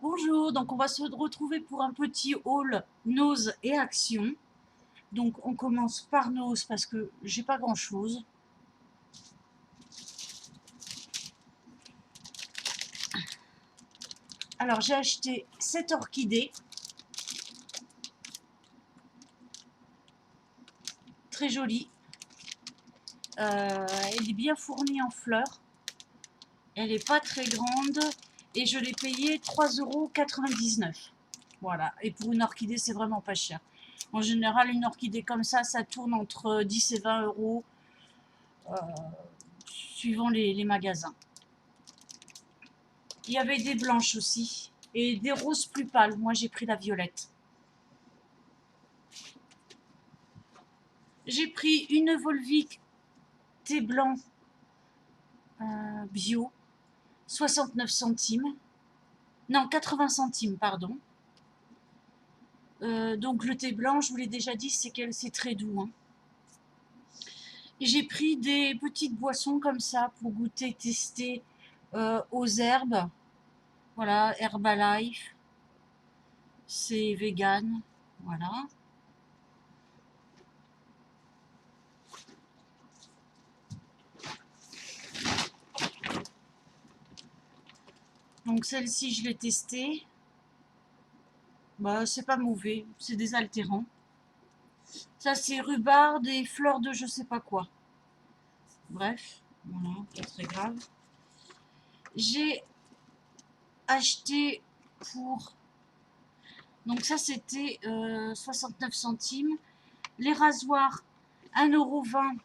Bonjour, donc on va se retrouver pour un petit haul Nose et Action. Donc on commence par Nose parce que j'ai pas grand chose. Alors j'ai acheté cette orchidée, très jolie. Elle est bien fournie en fleurs. Elle n'est pas très grande et je l'ai payée 3,99 €. Voilà, et pour une orchidée c'est vraiment pas cher. En général une orchidée comme ça tourne entre 10 et 20 € suivant les magasins. Il y avait des blanches aussi et des roses plus pâles. Moi, j'ai pris la violette. J'ai pris une Volvic thé blanc bio, 69 centimes. Non, 80 centimes, pardon. Donc le thé blanc, je vous l'ai déjà dit, c'est très doux, hein. J'ai pris des petites boissons comme ça pour goûter, tester aux herbes. Voilà, Herbalife, c'est vegan. Voilà. Donc celle-ci, je l'ai testée. Bah, c'est pas mauvais, c'est des altérants. Ça, c'est rhubarbe et fleurs de je sais pas quoi. Bref, voilà, pas très grave. J'ai acheté pour... Donc ça, c'était 69 centimes. Les rasoirs, 1,20 €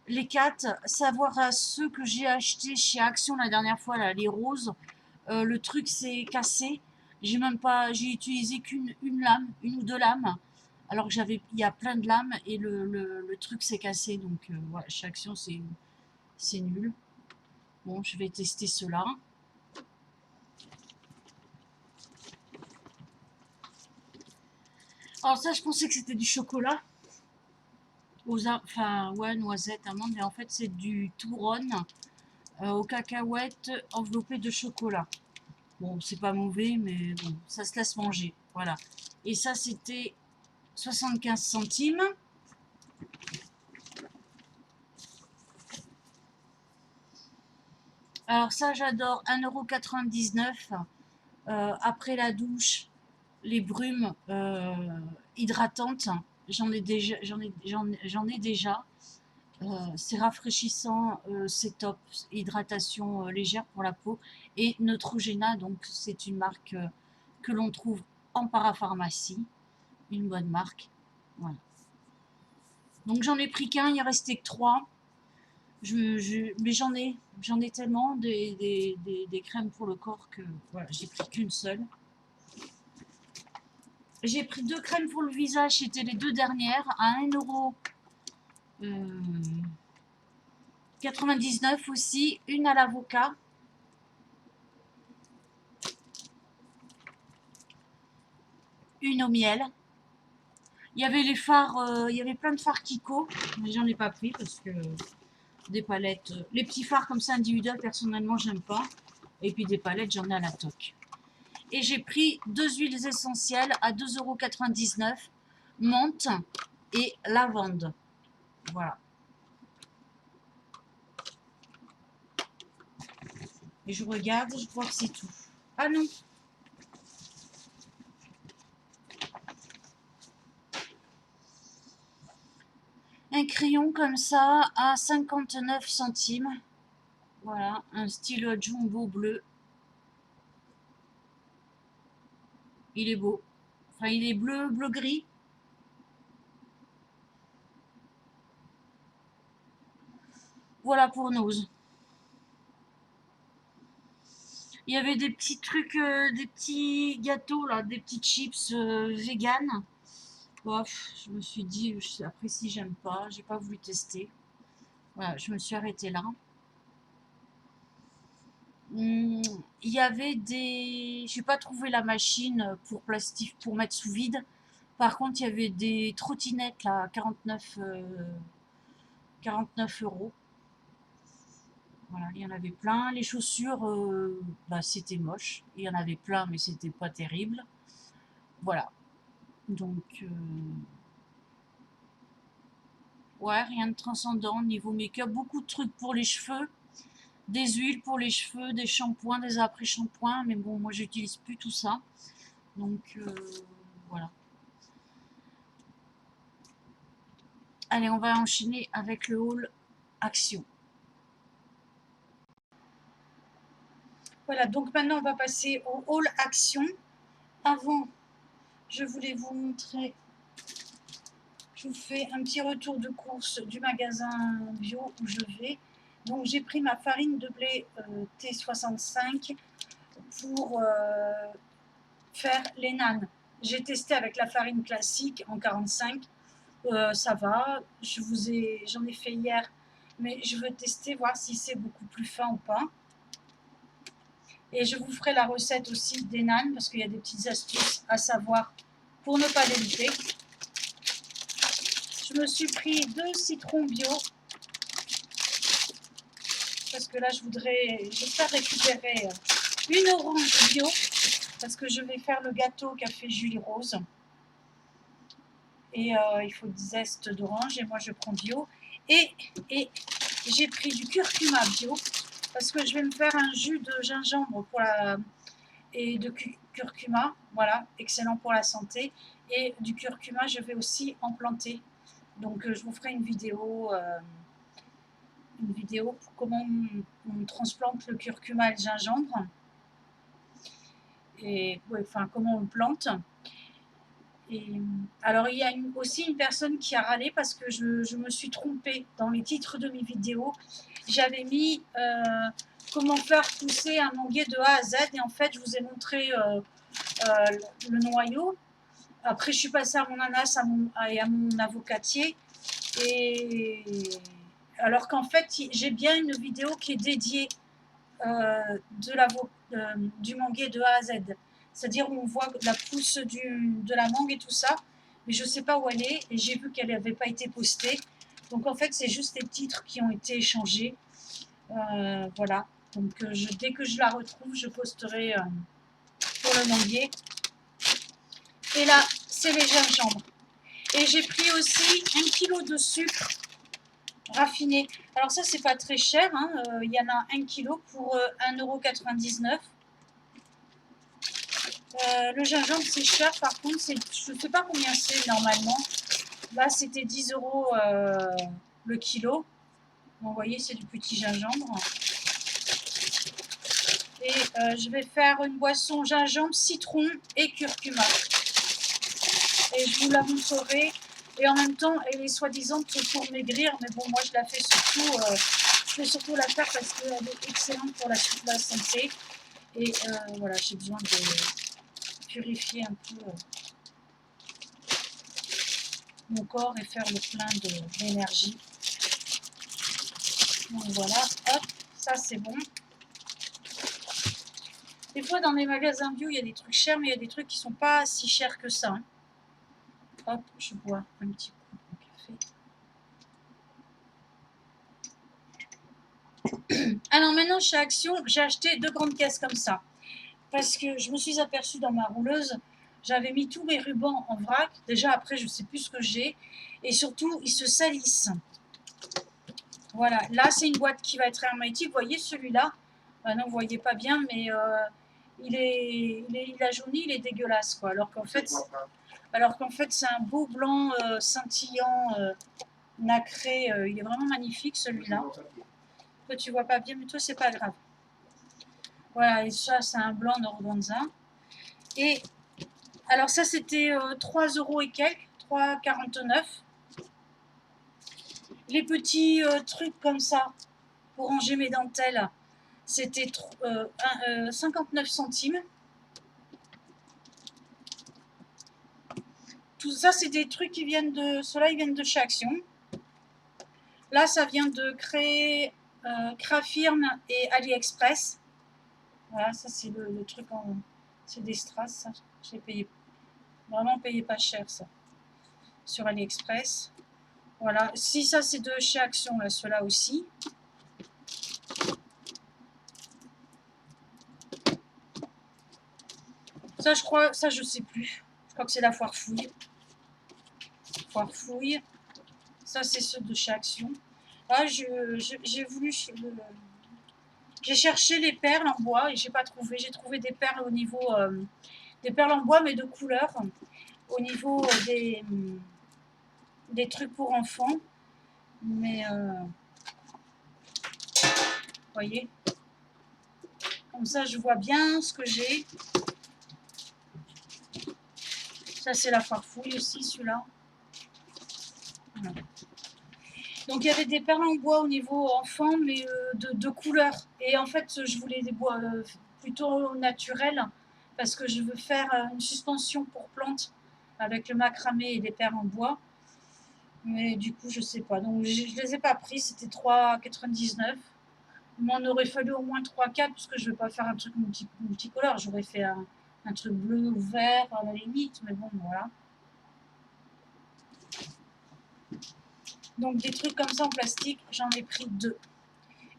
les 4. Savoir à ceux que j'ai achetés chez Action la dernière fois, là, les roses. Le truc s'est cassé. J'ai utilisé qu'une lame, une ou deux lames. Alors que il y a plein de lames et le truc s'est cassé. Donc voilà, chez Action, c'est nul. Bon, je vais tester cela. Alors ça, je pensais que c'était du chocolat. Enfin, ouais, noisettes, amandes, mais en fait, c'est du Touron aux cacahuètes enveloppées de chocolat. Bon, c'est pas mauvais, mais bon, ça se laisse manger. Voilà. Et ça, c'était 75 centimes. Alors ça, j'adore. 1,99 €. Après la douche, les brumes hydratantes, j'en ai déjà. C'est rafraîchissant, c'est top. Hydratation légère pour la peau. Et Neutrogena, donc c'est une marque que l'on trouve en parapharmacie. Une bonne marque. Voilà. Donc j'en ai pris qu'un, il en restait que 3. Mais j'en ai tellement des crèmes pour le corps que voilà, j'ai pris qu'une seule. J'ai pris 2 crèmes pour le visage, c'était les 2 dernières, à 1,99 € aussi, une à l'avocat. Une au miel. Il y avait les fards, il y avait plein de fards Kiko, mais j'en ai pas pris parce que des palettes, les petits fards comme ça individuels, personnellement, j'aime pas. Et puis des palettes, j'en ai à la toque. Et j'ai pris 2 huiles essentielles à 2,99 €, menthe et lavande. Voilà. Et je regarde, je crois que c'est tout. Ah non, un crayon comme ça à 59 centimes. Voilà, un stylo jumbo bleu. Il est beau. Enfin, il est bleu, bleu-gris. Voilà pour Nose. Il y avait des petits trucs, des petits gâteaux, là, des petits chips vegan. Bof, je me suis dit, après si j'aime pas, j'ai pas voulu tester. Voilà, je me suis arrêtée là. Il y avait des... J'ai pas trouvé la machine pour plastique, pour mettre sous vide. Par contre, il y avait des trottinettes là, 49 €. Voilà, il y en avait plein. Les chaussures, bah, c'était moche. Il y en avait plein, mais c'était pas terrible. Voilà. Donc, ouais, rien de transcendant niveau make-up. Beaucoup de trucs pour les cheveux. Des huiles pour les cheveux, des shampoings, des après-shampoings. Mais bon, moi, j'utilise plus tout ça. Donc, voilà. Allez, on va enchaîner avec le haul Action. Voilà, donc maintenant, on va passer au haul Action. Avant, je voulais vous montrer, je vous fais un petit retour de course du magasin bio où je vais. Donc j'ai pris ma farine de blé T65 pour faire les nanes. J'ai testé avec la farine classique en 45, ça va, j'en ai fait hier, mais je veux tester, voir si c'est beaucoup plus fin ou pas. Et je vous ferai la recette aussi des nanes, parce qu'il y a des petites astuces à savoir pour ne pas les louper. Je me suis pris 2 citrons bio, parce que là j'espère récupérer une orange bio, parce que je vais faire le gâteau qu'a fait Julie Rose. Et il faut des zestes d'orange, et moi je prends bio. Et j'ai pris du curcuma bio, parce que je vais me faire un jus de gingembre et de curcuma, voilà, excellent pour la santé. Et du curcuma, je vais aussi en planter. Donc je vous ferai une vidéo pour comment on transplante le curcuma et le gingembre. Et ouais, enfin comment on le plante. Et alors il y a aussi une personne qui a râlé parce que je me suis trompée dans les titres de mes vidéos. J'avais mis comment faire pousser un manguier de A à Z, et en fait je vous ai montré le noyau. Après je suis passée à mon ananas et à mon avocatier, et alors qu'en fait j'ai bien une vidéo qui est dédiée du manguier de A à Z. C'est-à-dire où on voit la pousse de la mangue et tout ça, mais je ne sais pas où elle est, et j'ai vu qu'elle n'avait pas été postée. Donc en fait, c'est juste les titres qui ont été changés. Voilà. Donc dès que je la retrouve, je posterai pour le manguier. Et là, c'est les gingembres. Et j'ai pris aussi 1 kg de sucre raffiné. Alors ça, c'est pas très cher, hein. Il y en a 1 kg pour 1,99 €. Le gingembre, c'est cher, par contre, je ne sais pas combien c'est normalement. Là, c'était 10 € le kilo. Bon, vous voyez, c'est du petit gingembre. Et je vais faire une boisson gingembre, citron et curcuma. Et je vous la montrerai. Et en même temps, elle est soi-disant pour maigrir, mais bon, moi je la fais surtout, la faire parce qu'elle est excellente pour la santé. Et voilà, j'ai besoin de purifier un peu mon corps et faire le plein d'énergie. Donc voilà, hop, ça c'est bon. Des fois dans les magasins bio, il y a des trucs chers, mais il y a des trucs qui sont pas si chers que ça. Hein. Hop, je bois un petit coup de café. Alors maintenant chez Action, j'ai acheté 2 grandes caisses comme ça. Parce que je me suis aperçue dans ma rouleuse, j'avais mis tous mes rubans en vrac. Déjà après, je ne sais plus ce que j'ai. Et surtout, ils se salissent. Voilà, là c'est une boîte qui va être hermétique. Vous voyez celui-là, non, vous ne voyez pas bien, mais il a jauni, il est dégueulasse, quoi. Alors qu'en fait, c'est un beau blanc scintillant, nacré. Il est vraiment magnifique celui-là. Toi tu vois pas bien, mais toi c'est pas grave. Voilà, et ça c'est un blanc organza. Et alors ça c'était 3 € et quelques, 3,49 €. Les petits trucs comme ça pour ranger mes dentelles, c'était 59 centimes. Tout ça, c'est des trucs qui viennent ceux-là, ils viennent de chez Action. Là, ça vient de créer Crafirm et AliExpress. Voilà, ça c'est le truc c'est des strass, ça. J'ai payé, vraiment payé pas cher ça, sur AliExpress. Voilà, si ça c'est de chez Action, là, ceux-là aussi. Ça, je crois, ça, je sais plus. Je crois que c'est la foire fouille. Foire fouille. Ça, c'est ceux de chez Action. Ah, j'ai voulu... J'ai cherché les perles en bois et j'ai pas trouvé. J'ai trouvé des perles au niveau... des perles en bois, mais de couleur. Au niveau des trucs pour enfants. Mais... voyez, comme ça, je vois bien ce que j'ai. Ça, c'est la foire fouille aussi, celui-là. Voilà. Donc, il y avait des perles en bois au niveau enfant, mais de couleur. Et en fait, je voulais des bois plutôt naturels, parce que je veux faire une suspension pour plantes avec le macramé et des perles en bois. Mais du coup, je sais pas. Donc, je les ai pas pris. C'était 3,99. Il m'en aurait fallu au moins 3-4, parce que je ne vais pas faire un truc multicolore. J'aurais fait un truc bleu ou vert à la limite, mais bon, voilà. Donc des trucs comme ça en plastique, j'en ai pris 2.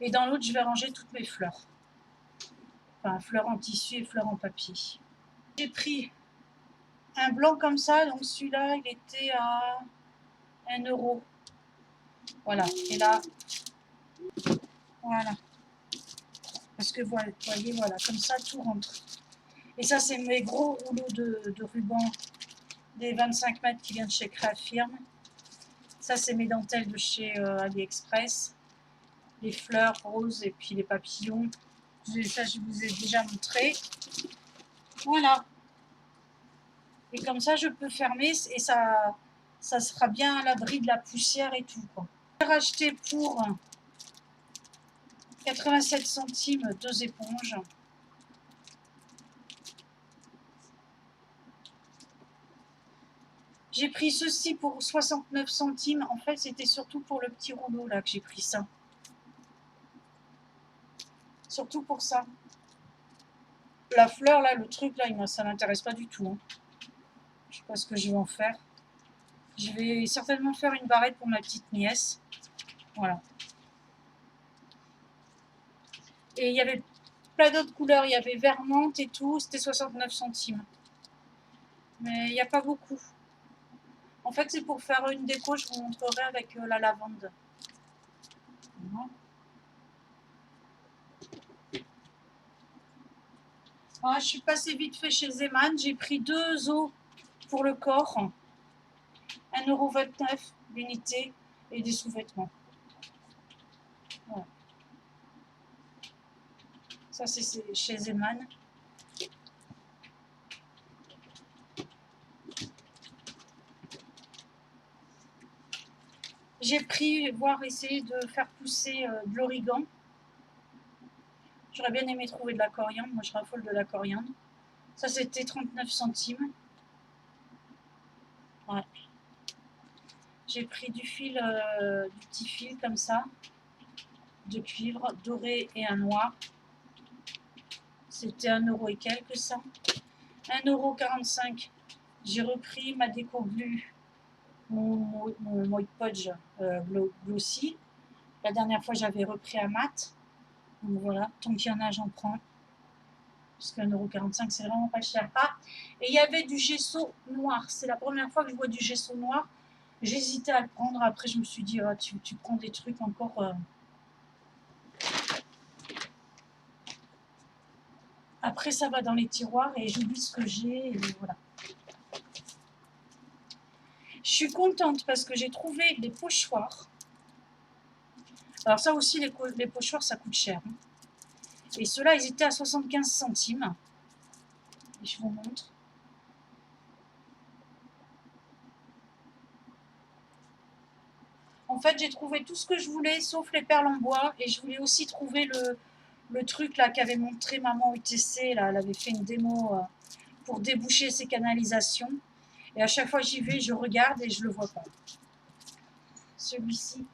Et dans l'autre, je vais ranger toutes mes fleurs. Enfin, fleurs en tissu et fleurs en papier. J'ai pris un blanc comme ça, donc celui-là, il était à 1 €. Voilà, et là, voilà. Parce que vous voyez, voilà, comme ça, tout rentre. Et ça, c'est mes gros rouleaux de ruban des 25 mètres qui viennent de chez Créafirme. Ça, c'est mes dentelles de chez AliExpress. Les fleurs roses et puis les papillons. Ça, je vous ai déjà montré. Voilà. Et comme ça, je peux fermer et ça sera bien à l'abri de la poussière et tout, quoi. J'ai racheté pour 87 centimes 2 éponges. J'ai pris ceci pour 69 centimes. En fait, c'était surtout pour le petit rouleau là que j'ai pris ça. Surtout pour ça. La fleur là, le truc là, ça m'intéresse pas du tout. Hein. Je sais pas ce que je vais en faire. Je vais certainement faire une barrette pour ma petite nièce. Voilà. Et il y avait plein d'autres couleurs. Il y avait vert menthe et tout. C'était 69 centimes. Mais il n'y a pas beaucoup. En fait, c'est pour faire une déco. Je vous montrerai avec la lavande. Ah, je suis passée vite fait chez Zeman. J'ai pris 2 os pour le corps. 1,29 € l'unité et des sous-vêtements. Voilà. Ça, c'est chez Zeman. J'ai pris, voire essayer de faire pousser de l'origan. J'aurais bien aimé trouver de la coriandre. Moi, je raffole de la coriandre. Ça, c'était 39 centimes. Ouais. J'ai pris du fil, du petit fil comme ça, de cuivre, doré et un noir. C'était 1 € et quelques, ça. 1,45 €. J'ai repris ma déco glue, mon White Podge Glossy. La dernière fois, j'avais repris un mat. Donc voilà, tant qu'il y en a, j'en prends. Parce que 1,45 €, c'est vraiment pas cher. Ah, et il y avait du gesso noir. C'est la première fois que je vois du gesso noir. J'hésitais à le prendre. Après, je me suis dit, oh, tu prends des trucs encore... Après, ça va dans les tiroirs et j'oublie ce que j'ai. Et voilà. Je suis contente parce que j'ai trouvé des pochoirs. Alors ça aussi, les pochoirs, ça coûte cher. Hein. Et ceux-là, ils étaient à 75 centimes. Et je vous montre. En fait, j'ai trouvé tout ce que je voulais, sauf les perles en bois. Et je voulais aussi trouver le truc là qu'avait montré maman UTC. Là, elle avait fait une démo pour déboucher ses canalisations. Et à chaque fois j'y vais, je regarde et je le vois pas. Celui-ci.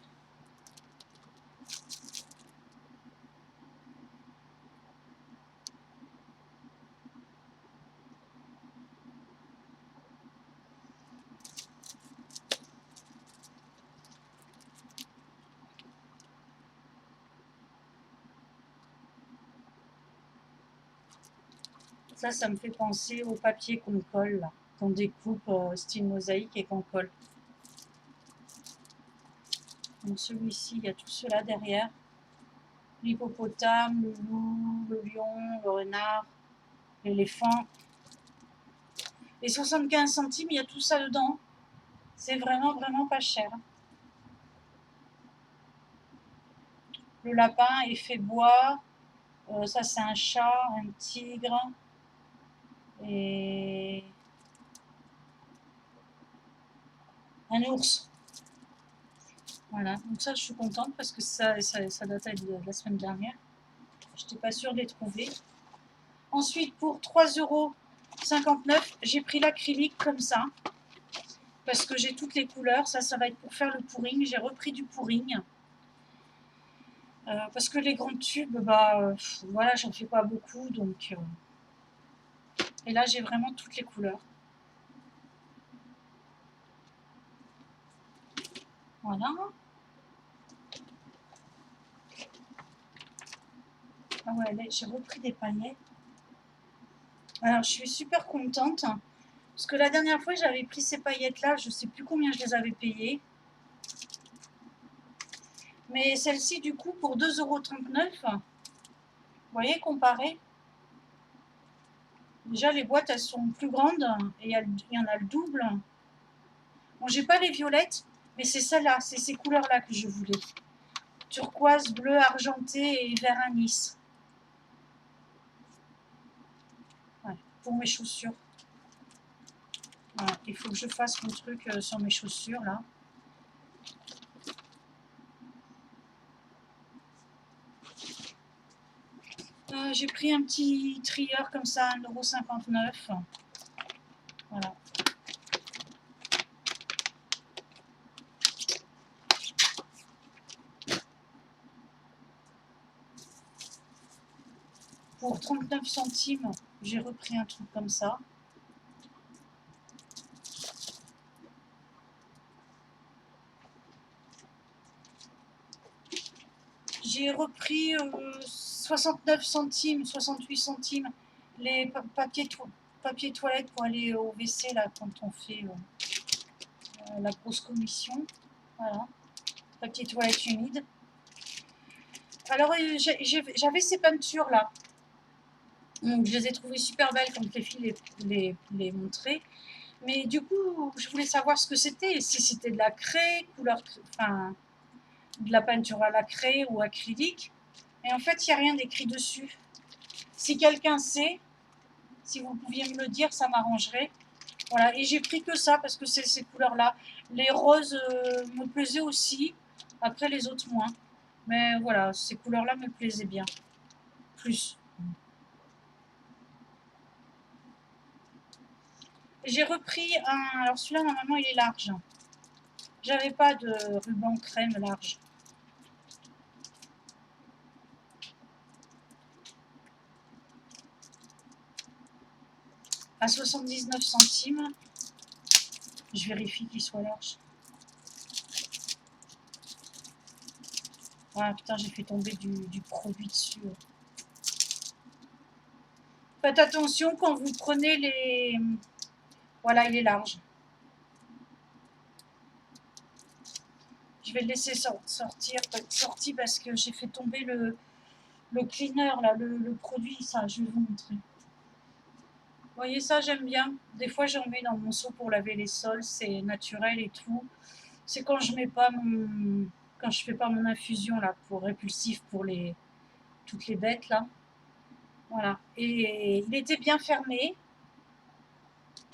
Ça me fait penser au papier qu'on colle, là, qu'on découpe style mosaïque et qu'on colle. Donc celui-ci, il y a tout cela derrière. L'hippopotame, le loup, le lion, le renard, l'éléphant. Et 75 centimes, il y a tout ça dedans. C'est vraiment, vraiment pas cher. Le lapin, effet bois. Ça, c'est un chat, un tigre. Et un ours. Voilà, donc ça, je suis contente parce que ça datait de la semaine dernière. Je n'étais pas sûre de les trouver. Ensuite, pour 3,59 €, j'ai pris l'acrylique comme ça. Parce que j'ai toutes les couleurs. Ça va être pour faire le pouring. J'ai repris du pouring. Parce que les grands tubes, voilà, j'en fais pas beaucoup. Donc, et là, j'ai vraiment toutes les couleurs. Voilà. Ah ouais, j'ai repris des paillettes. Alors, je suis super contente. Parce que la dernière fois, j'avais pris ces paillettes-là. Je ne sais plus combien je les avais payées. Mais celle-ci, du coup, pour 2,39 €. Vous voyez, comparé. Déjà, les boîtes, elles sont plus grandes. Et il y en a le double. Bon, j'ai pas les violettes. Mais c'est celle-là. C'est ces couleurs-là que je voulais. Turquoise, bleu, argenté et vert anis. Ouais, pour mes chaussures. Voilà, il faut que je fasse mon truc sur mes chaussures, là. J'ai pris un petit trieur comme ça, 1,59 €. Voilà. Pour 39 centimes, j'ai repris un truc comme ça. J'ai repris 69 centimes, 68 centimes les papiers toilettes pour aller au WC là, quand on fait la grosse commission. Voilà, papier toilette humide. Alors j'avais ces peintures là. Donc, je les ai trouvées super belles quand les filles les montraient. Mais du coup, je voulais savoir ce que c'était. Si c'était de la craie, couleur, enfin, de la peinture à la craie ou acrylique. Et en fait, il n'y a rien d'écrit dessus. Si quelqu'un sait, si vous pouviez me le dire, ça m'arrangerait. Voilà, et j'ai pris que ça parce que c'est ces couleurs-là. Les roses me plaisaient aussi, après les autres moins. Mais voilà, ces couleurs-là me plaisaient bien. Plus. J'ai repris un... Alors celui-là, normalement, il est large. J'avais pas de ruban crème large. À 79 centimes. Je vérifie qu'il soit large. Ah putain, j'ai fait tomber du produit dessus. Faites attention quand vous prenez les... Voilà, il est large. Je vais le laisser sortir parce que j'ai fait tomber le cleaner, là, le produit, ça, je vais vous montrer. Vous voyez ça, j'aime bien. Des fois, j'en mets dans mon seau pour laver les sols, c'est naturel et tout. C'est quand je mets pas mon... Quand je fais pas mon infusion, là, pour répulsif pour toutes les bêtes, là. Voilà. Et il était bien fermé.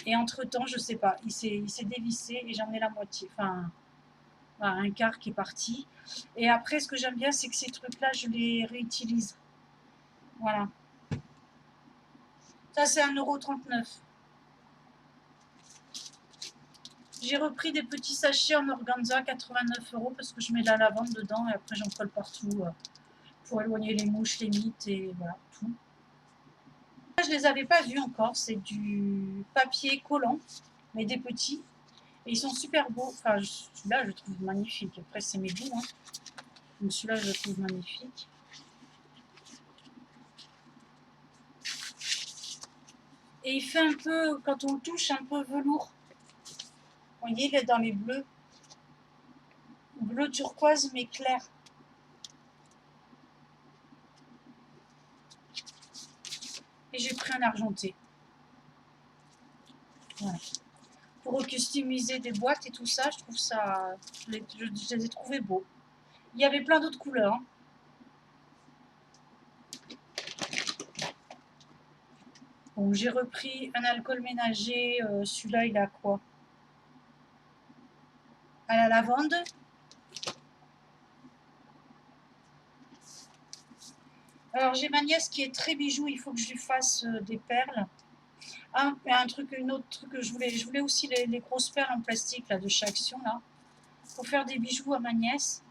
Et entre-temps, je sais pas, il s'est dévissé et j'en ai la moitié. Enfin, un quart qui est parti. Et après, ce que j'aime bien, c'est que ces trucs-là, je les réutilise. Voilà. Ça, c'est 1,39 €. J'ai repris des petits sachets en organza, 89 € parce que je mets de la lavande dedans et après, j'en colle partout pour éloigner les mouches, les mites et voilà, tout. Je ne les avais pas vus encore. C'est du papier collant, mais des petits. Et ils sont super beaux. Enfin, celui-là, je le trouve magnifique. Après, c'est mes goûts. Hein. Donc, celui-là, je le trouve magnifique. Et il fait un peu, quand on le touche, un peu velours. Vous voyez, il est dans les bleus. Bleu turquoise, mais clair. Et j'ai pris un argenté. Voilà. Pour customiser des boîtes et tout ça, je trouve ça... Je les ai trouvés beaux. Il y avait plein d'autres couleurs. Hein. Bon, j'ai repris un alcool ménager. Celui-là, il a quoi? À la lavande. Alors, j'ai ma nièce qui est très bijou. Il faut que je lui fasse des perles. Ah, et une autre truc que je voulais aussi les grosses perles en plastique là, de chez Action. Là, pour faire des bijoux à ma nièce.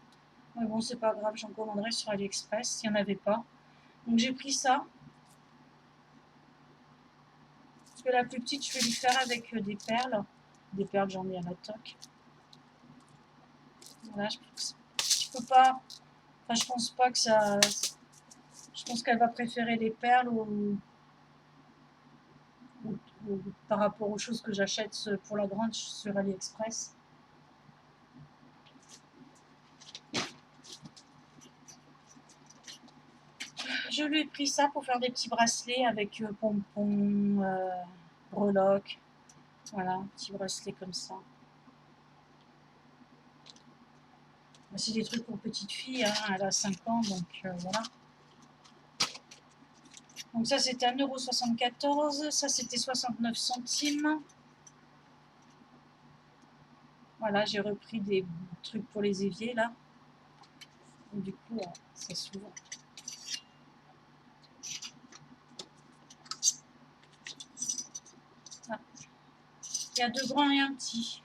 Mais bon, c'est pas grave, j'en commanderai sur AliExpress s'il n'y en avait pas. Donc, j'ai pris ça. Parce que la plus petite, je vais lui faire avec des perles. Des perles, j'en ai à la toque. Voilà, je peux pas. Enfin, je pense pas que ça. Je pense qu'elle va préférer les perles ou- par rapport aux choses que j'achète pour la grande sur AliExpress. Je lui ai pris ça pour faire des petits bracelets avec pompons, breloques. Voilà, un petit bracelet comme ça. C'est des trucs pour petite fille, hein, elle a 5 ans, donc voilà. Donc ça c'était 1,74 €, ça c'était 69 centimes. Voilà, j'ai repris des trucs pour les éviers là. Et du coup, ça s'ouvre. Ah. Il y a 2 grands et un petit.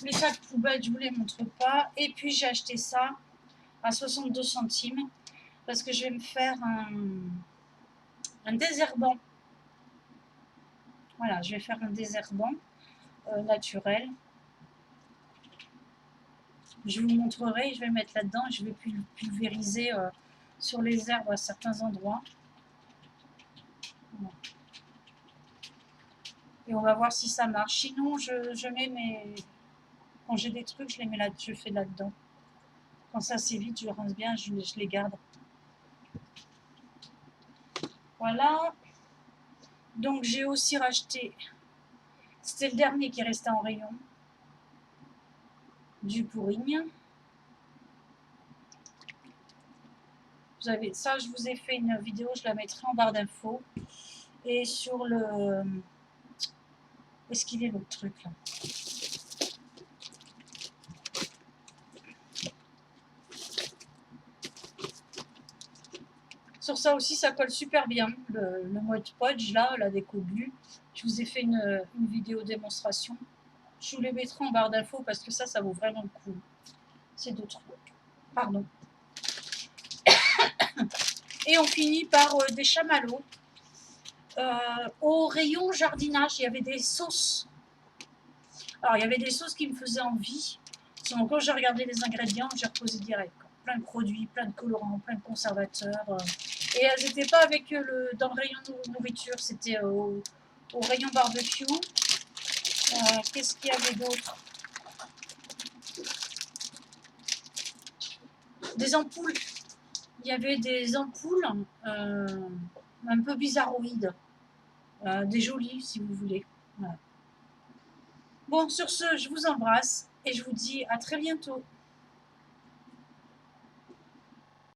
Les sacs poubelles, je vous les montre pas. Et puis j'ai acheté ça à 62 centimes parce que je vais me faire un désherbant. Voilà, je vais faire un désherbant naturel. Je vous montrerai, je vais mettre là-dedans et je vais pulvériser sur les herbes à certains endroits. Voilà. Et on va voir si ça marche. Sinon, je mets mes... Quand j'ai des trucs, je fais là-dedans. Quand ça s'évite, je rince bien, je les garde. Voilà. Donc j'ai aussi racheté, c'était le dernier qui restait en rayon, du pourrigne. Vous avez ça, je vous ai fait une vidéo, je la mettrai en barre d'infos. Et sur le... Où est-ce qu'il est l'autre truc là? Sur ça aussi, ça colle super bien. Le mode podge là, la déco glue. Je vous ai fait une vidéo démonstration. Je vous les mettrai en barre d'infos parce que ça vaut vraiment le coup. C'est d'autres. Pardon. Et on finit par des chamallows. Au rayon jardinage, il y avait des sauces. Alors, il y avait des sauces qui me faisaient envie. Sinon, quand j'ai regardé les ingrédients, j'ai reposé direct. Plein de produits, plein de colorants, plein de conservateurs. Et elles n'étaient pas avec dans le rayon nourriture, c'était au rayon barbecue. Qu'est-ce qu'il y avait d'autre? Des ampoules. Il y avait des ampoules un peu bizarroïdes. Des jolies, si vous voulez. Voilà. Bon, sur ce, je vous embrasse et je vous dis à très bientôt.